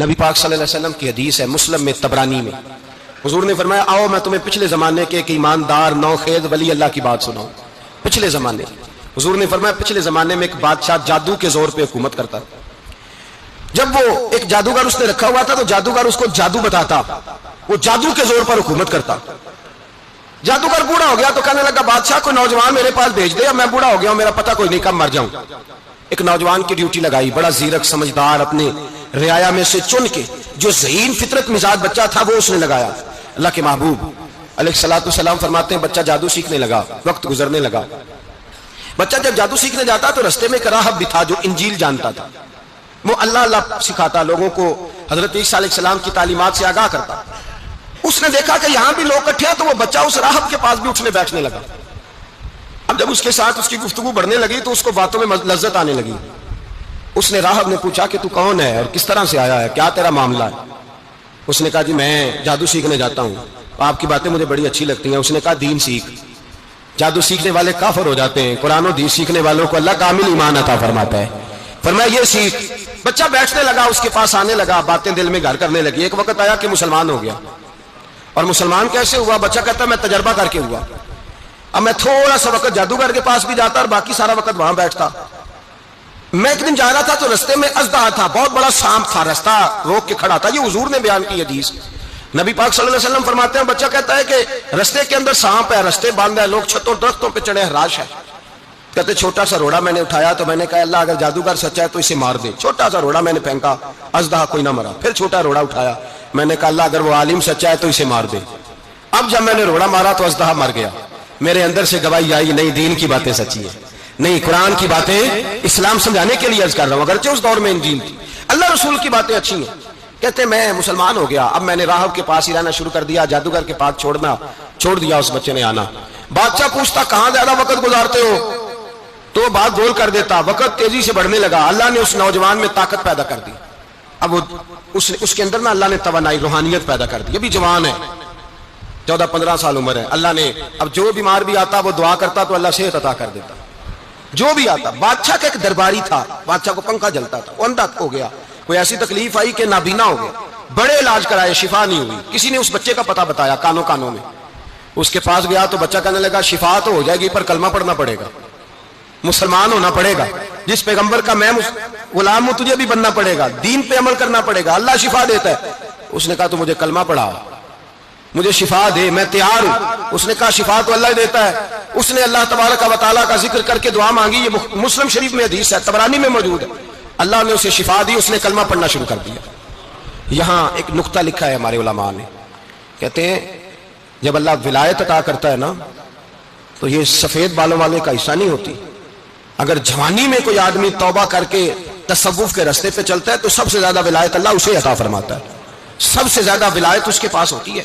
نبی پاک صلی اللہ علیہ وسلم کی حدیث ہے مسلم میں تبرانی میں، حضور نے فرمایا آؤ میں تمہیں پچھلے زمانے کے ایک ایماندار نوخیز ولی اللہ کی بات سناؤں۔ پچھلے زمانے حضور نے فرمایا پچھلے زمانے میں ایک بادشاہ جادو کے زور پہ حکومت کرتا، جب وہ ایک جادوگر اس نے رکھا ہوا تھا تو جادوگر اس کو جادو بتاتا، وہ جادو کے زور پر حکومت کرتا۔ جادوگر بوڑھا ہو گیا تو کہنے لگا بادشاہ کو نوجوان میرے پاس بھیج دے، اب میں بوڑھا ہو گیا ہوں میرا پتہ کوئی نہیں کب مر جاؤں۔ ایک نوجوان کی ڈیوٹی لگائی، بڑا زیرک سمجھدار، اپنے رعایا میں سے چن کے جو ذہین فطرت مزاج بچہ تھا وہ اس نے لگایا۔ اللہ کے محبوب علیہ الصلوۃ والسلام فرماتے ہیں بچہ جادو سیکھنے لگا، وقت گزرنے لگا۔ بچہ جب جادو سیکھنے جاتا تو رستے میں ایک راہب بھی تھا جو انجیل جانتا تھا، وہ اللہ اللہ سکھاتا، لوگوں کو حضرت عیسیٰ علیہ السلام کی تعلیمات سے آگاہ کرتا۔ اس نے دیکھا کہ یہاں بھی لوگ اکٹھے ہیں تو وہ بچہ اس راہب کے پاس بھی اٹھنے بیٹھنے لگا۔ اب جب اس کے ساتھ اس کی گفتگو بڑھنے لگی تو اس کو باتوں میں لذت آنے لگی۔ اس نے راہب نے پوچھا کہ تو کون ہے اور کس طرح سے آیا ہے، کیا تیرا معاملہ ہے؟ اس نے کہا جی میں جادو سیکھنے جاتا ہوں، آپ کی باتیں مجھے بڑی اچھی لگتی ہیں۔ اس نے کہا دین سیکھ، جادو سیکھنے والے کافر ہو جاتے ہیں، قرآن و حدیث سیکھنے والوں کو اللہ کامل ایمان عطا فرماتا ہے۔ فرمایا یہ سیکھ۔ بچہ بیٹھنے لگا، اس کے پاس آنے لگا، باتیں دل میں گھر کرنے لگی۔ ایک وقت آیا کہ مسلمان ہو گیا، اور مسلمان کیسے ہوا؟ بچہ کہتا ہے میں تجربہ کر کے ہوا۔ اب میں تھوڑا سا وقت جادوگر کے پاس بھی جاتا اور باقی سارا وقت وہاں بیٹھتا۔ میں ایک دن جا رہا تھا تو رستے میں اژدہا تھا، بہت بڑا سانپ تھا، رستہ روک کے کھڑا تھا۔ یہ حضور نے بیان کی حدیث، نبی پاک صلی اللہ علیہ وسلم فرماتے ہیں بچہ کہتا ہے کہ رستے کے اندر سانپ ہے، رستے بند ہے، لوگ چھتوں درختوں پہ چڑھے، ہراش ہے۔ کہتے چھوٹا سا روڑا میں نے اٹھایا تو میں نے کہا اللہ اگر جادوگر سچا ہے تو اسے مار دے۔ چھوٹا سا روڑا میں نے پھینکا، اژدہا کوئی نہ مرا۔ پھر چھوٹا روڑا اٹھایا، میں نے کہا اللہ اگر وہ عالم سچا ہے تو اسے مار دے۔ اب جب میں نے روڑا مارا تو اژدہا مر گیا۔ میرے اندر سے گواہی آئی نہیں دین کی باتیں سچی ہیں، نہیں قرآن کی باتیں اسلام سمجھانے کے لیے عرض کر رہا ہوں، اگرچہ اس دور میں انجیل تھی، اللہ رسول کی باتیں اچھی ہیں۔ کہتے میں مسلمان ہو گیا، اب میں نے راہب کے پاس ہی رہنا شروع کر دیا، جادوگر کے پاس چھوڑ دیا اس بچے نے آنا۔ بادشاہ پوچھتا کہاں زیادہ وقت گزارتے ہو تو وہ بات گول کر دیتا، وقت تیزی سے بڑھنے لگا۔ اللہ نے اس نوجوان میں طاقت پیدا کر دی، اب اس کے اندر نا اللہ نے توانائی روحانیت پیدا کر دی، ابھی جوان ہے، 14-15 سال عمر ہے۔ اللہ نے اب جو بیمار بھی آتا وہ دعا کرتا تو اللہ صحت عطا کر دیتا، جو بھی آتا۔ بادشاہ کا ایک درباری تھا، بادشاہ کو پنکھا جلتا تھا، وہ اندھا ہو گیا، کوئی ایسی تکلیف آئی کہ نابینا ہو گیا، بڑے علاج کرائے شفا نہیں ہوئی۔ کسی نے اس بچے کا پتہ بتایا کانوں میں، اس کے پاس گیا تو بچہ کہنے لگا شفا تو ہو جائے گی پر کلمہ پڑھنا پڑے گا، مسلمان ہونا پڑے گا، جس پیغمبر کا میں غلام ہوں تجھے بھی بننا پڑے گا، دین پہ عمل کرنا پڑے گا، اللہ شفا دیتا ہے۔ اس نے کہا تو مجھے کلمہ پڑھا، مجھے شفا دے، میں تیار ہوں۔ اس نے کہا شفا تو اللہ دیتا ہے۔ اس نے اللہ تبارک و تعالیٰ کا ذکر کر کے دعا مانگی، یہ مسلم شریف میں حدیث ہے، طبرانی میں موجود ہے۔ اللہ نے اسے شفا دی، اس نے کلمہ پڑھنا شروع کر دیا۔ یہاں ایک نقطہ لکھا ہے ہمارے علماء نے، کہتے ہیں جب اللہ ولایت عطا کرتا ہے نا تو یہ سفید بالوں والے کا حصہ نہیں ہوتی۔ اگر جوانی میں کوئی آدمی توبہ کر کے تصوف کے راستے پہ چلتا ہے تو سب سے زیادہ ولایت اللہ اسے عطا فرماتا ہے، سب سے زیادہ ولایت اس کے پاس ہوتی ہے۔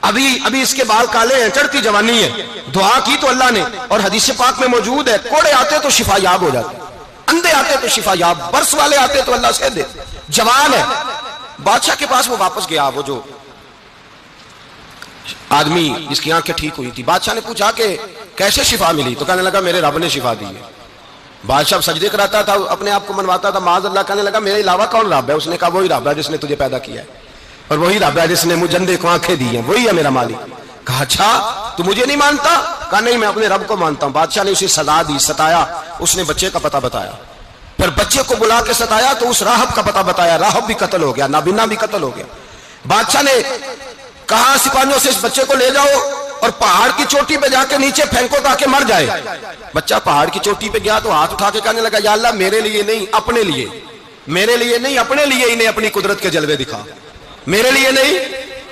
ابھی اس کے بال کالے ہیں، چڑھتی جوانی ہے، دعا کی تو اللہ نے، اور حدیث پاک میں موجود ہے کوڑے آتے تو شفا یاب ہو جاتے، اندھے آتے تو شفا یاب، برس والے آتے تو اللہ سے دے، جوان ہے۔ بادشاہ کے پاس وہ واپس گیا، وہ جو آدمی جس کی آنکھیں ٹھیک ہوئی تھی۔ بادشاہ نے پوچھا کہ کیسے شفا ملی؟ تو کہنے لگا میرے رب نے شفا دی ہے۔ بادشاہ سجدے کراتا تھا، اپنے آپ کو منواتا تھا معاذ اللہ، کہنے لگا میرے علاوہ کون رب ہے؟ اس نے کہا وہی رب ہے جس نے تجھے پیدا کیا ہے، اور وہی رب ہے جس نے مجھے اندھے کو آنکھیں دی ہیں، وہی ہے میرا مالک۔ کہا اچھا تو مجھے نہیں مانتا؟ کہا نہیں میں اپنے رب کو مانتا ہوں۔ بادشاہ نے اسے سزا دی، ستایا، اس نے بچے کا پتہ بتایا، پھر بچے کو بلا کے ستایا تو اس راہب کا پتہ بتایا، راہب بھی قتل ہو گیا، نابینا بھی قتل ہو گیا۔ بادشاہ نے کہا سپاہیوں سے اس بچے کو لے جاؤ اور پہاڑ کی چوٹی پہ جا کے نیچے پھینکو تاکہ مر جائے۔ بچہ پہاڑ کی چوٹی پہ گیا تو ہاتھ اٹھا کے کہنے لگا یا اللہ میرے لیے نہیں اپنے لیے، میرے لیے نہیں اپنے لیے انہیں اپنی قدرت کے جلوے دکھا، میرے لیے نہیں۔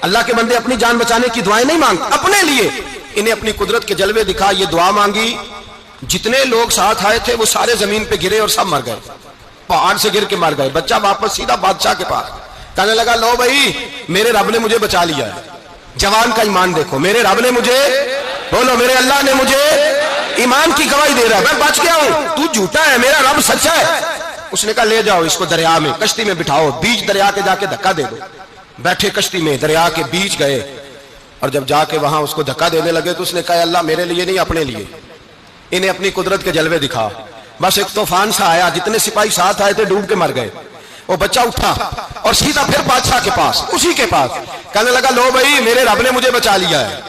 اللہ کے بندے اپنی جان بچانے کی دعائیں نہیں مانگ، اپنے لیے انہیں اپنی قدرت کے جلوے دکھا۔ یہ دعا مانگی، جتنے لوگ ساتھ آئے تھے وہ سارے زمین پہ گرے اور سب مر گئے، پہاڑ سے گر کے مر گئے۔ بچہ واپس سیدھا بادشاہ کے پاس کہنے لگا لو بھائی میرے رب نے مجھے بچا لیا ہے۔ جوان کا ایمان دیکھو، میرے رب نے مجھے، بولو میرے اللہ نے مجھے ایمان کی گواہی دے رہا ہے، میں بچ گیا ہوں، تو جھوٹا ہے میرا رب سچا ہے۔ اس نے کہا لے جاؤ اس کو دریا میں، کشتی میں بٹھاؤ، بیچ دریا کے جا کے دھکا دے دو۔ بیٹھے کشتی میں، دریا کے بیچ گئے، اور جب جا کے وہاں اس کو دھکا دینے لگے تو اس نے کہا اللہ میرے لیے نہیں اپنے لیے انہیں اپنی قدرت کے جلوے دکھا۔ بس ایک طوفان سا آیا، جتنے سپاہی ساتھ آئے تھے ڈوب کے مر گئے۔ وہ بچہ اٹھا اور سیدھا پھر بادشاہ کے پاس، اسی کے پاس کہنے لگا لو بھائی میرے رب نے مجھے بچا لیا ہے،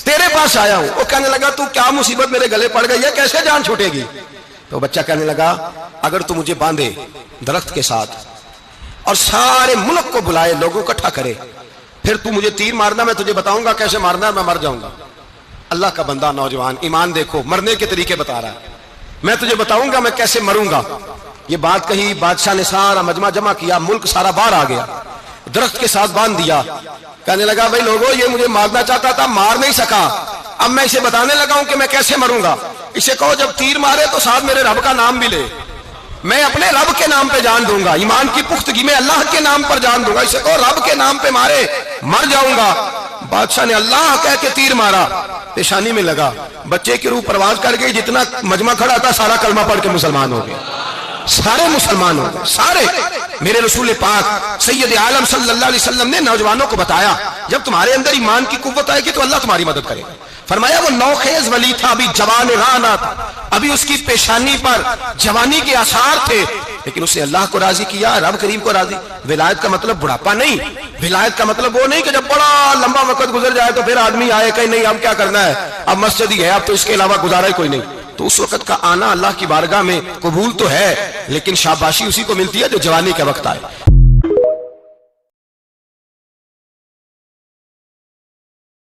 تیرے پاس آیا ہوں۔ وہ کہنے لگا تو کیا مصیبت میرے گلے پڑ گئی ہے، کیسے جان چھوٹے گی؟ تو بچہ کہنے لگا اگر تو مجھے باندھے درخت کے ساتھ اور سارے ملک کو بلائے، لوگوں اکٹھا کرے، پھر تو مجھے تیر مارنا، میں تجھے بتاؤں گا کیسے مارنا ہے، میں مر جاؤں گا۔ اللہ کا بندہ نوجوان ایمان دیکھو، مرنے کے طریقے بتا رہا ہے، میں تجھے بتاؤں گا میں کیسے مروں گا۔ یہ بات کہی، بادشاہ نے سارا مجمع جمع کیا، ملک سارا باہر آ گیا، درخت کے ساتھ باندھ دیا۔ کہنے لگا بھائی لوگوں یہ مجھے مارنا چاہتا تھا، مار نہیں سکا، اب میں اسے بتانے لگا ہوں کہ میں کیسے مروں گا۔ اسے کہو جب تیر مارے تو ساتھ میرے رب کا نام بھی لے، میں اپنے رب کے نام پہ جان دوں گا، ایمان کی پختگی میں اللہ کے نام پر جان دوں گا۔ اسے کہو رب کے نام پہ مارے، مر جاؤں گا۔ بادشاہ نے اللہ کہہ کے تیر مارا، پیشانی میں لگا، بچے کی روح پرواز کر گئی، جتنا مجمع کھڑا تھا سارا کلمہ پڑھ کے مسلمان ہو گئے، سارے مسلمان ہو گئے، سارے۔ میرے رسول پاک سید عالم صلی اللہ علیہ وسلم نے نوجوانوں کو بتایا جب تمہارے اندر ایمان کی قوت آئے گی تو اللہ تمہاری مدد کرے گا۔ فرمایا وہ نوخیز ولی تھا، ابھی جوان رانا تھا، ابھی اس کی پیشانی پر جوانی کے آثار تھے، لیکن اس نے اللہ کو راضی کیا، رب کریم کو راضی۔ ولایت کا مطلب بڑھاپا نہیں، ولایت کا مطلب وہ نہیں کہ جب بڑا لمبا وقت گزر جائے تو پھر آدمی آئے کہ نہیں اب کیا کرنا ہے، اب مسجد ہی ہے، اب تو اس کے علاوہ گزارا ہی کوئی نہیں۔ تو اس وقت کا آنا اللہ کی بارگاہ میں قبول تو ہے، لیکن شاباشی اسی کو ملتی ہے جو جوانی کے وقت آئے۔